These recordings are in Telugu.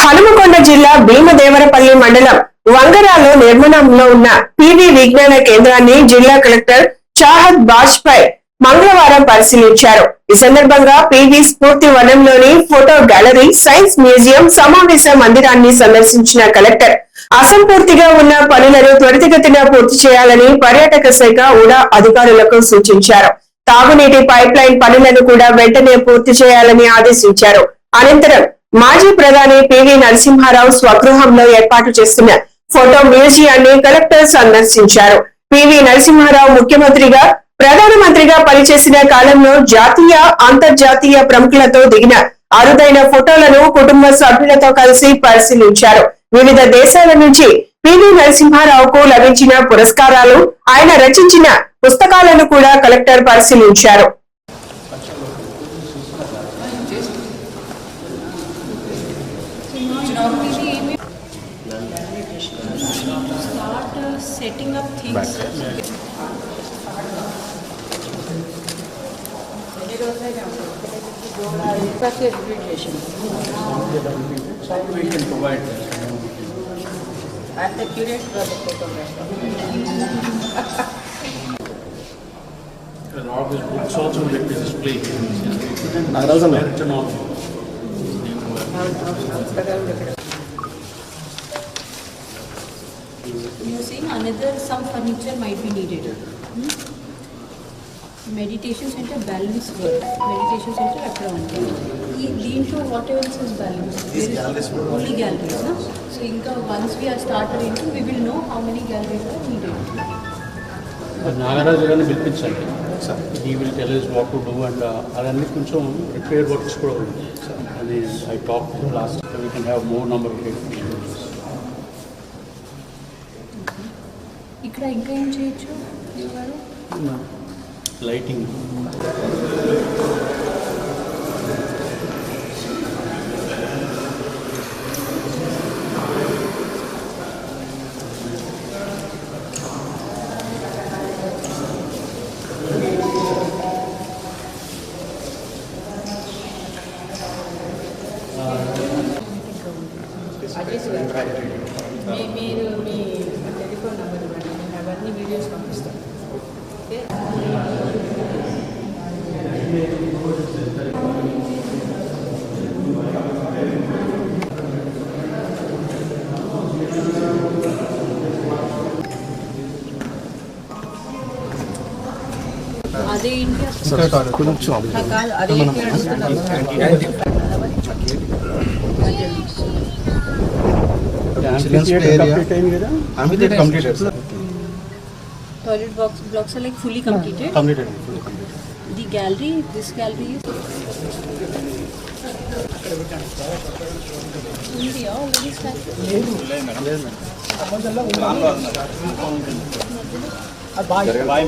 హనుమకొండ జిల్లా భీమదేవరపల్లి మండలం వంగరాలో నిర్మాణంలో ఉన్న పివి విజ్ఞాన కేంద్రాన్ని జిల్లా కలెక్టర్ చాహద్ బాజ్పాయ్ మంగళవారం పరిశీలించారు. ఈ సందర్భంగా పివి స్ఫూర్తి వనంలోని ఫోటో గ్యాలరీ, సైన్స్ మ్యూజియం, సమావేశ మందిరాన్ని సందర్శించిన కలెక్టర్ అసంపూర్తిగా ఉన్న పనులను త్వరితగతిన పూర్తి చేయాలని పర్యాటక శాఖ ఉడా అధికారులకు సూచించారు. తాగునీటి పైప్ లైన్ పనులను కూడా వెంటనే పూర్తి చేయాలని ఆదేశించారు. అనంతరం మాజీ ప్రధాని పివి నరసింహారావు స్వగృహంలో ఏర్పాటు చేస్తున్న ఫోటో మ్యూజియాన్ని కలెక్టర్ సందర్శించారు. పివి నరసింహారావు ముఖ్యమంత్రిగా, ప్రధానమంత్రిగా పనిచేసిన కాలంలో జాతీయ, అంతర్జాతీయ ప్రముఖులతో దిగిన అరుదైన ఫోటోలను కుటుంబ సభ్యులతో కలిసి పరిశీలించారు. వివిధ దేశాల నుంచి పివి నరసింహారావుకు లభించిన పురస్కారాలు, ఆయన రచించిన పుస్తకాలను కూడా కలెక్టర్ పరిశీలించారు. Setting up things. We can provide. I'm the curator of the photographer. And all these books also will be displayed. You see, some furniture might be needed. Meditation center, balance work. Meditation center, దీంట్లో what else is balance? Only galleries, no? So once we are started into, we will know how many galleries are needed. Nagaraj గారిని పిలిపించండి. He will tell us what to do and అదన్నీ కొంచెం రిపేర్ వర్క్స్ కూడా ఉంది. అది I talked to last, so we can have more number of exhibitions. ఇక్కడ ఇంకా ఏం చేయొచ్చు గారు? లైటింగ్, మీరు మీ టెలిఫోన్ నెంబర్ ఇవ్వండి, నేను అవన్నీ వీడియోస్ పంపిస్తాను. అదే ఇండియా అదే toilet blocks are like fully completed. The gallery, this gallery is India already started. Water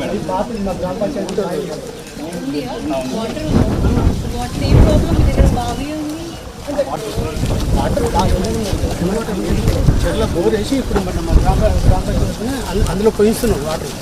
ఏం ప్రాబ్లం దగ్గర బావి ఉంది. చెర్ల బోర్ వేసి ఇప్పుడు మన గ్రామ పంచాయతీ అందులో పోయిస్తున్నాం వాటర్.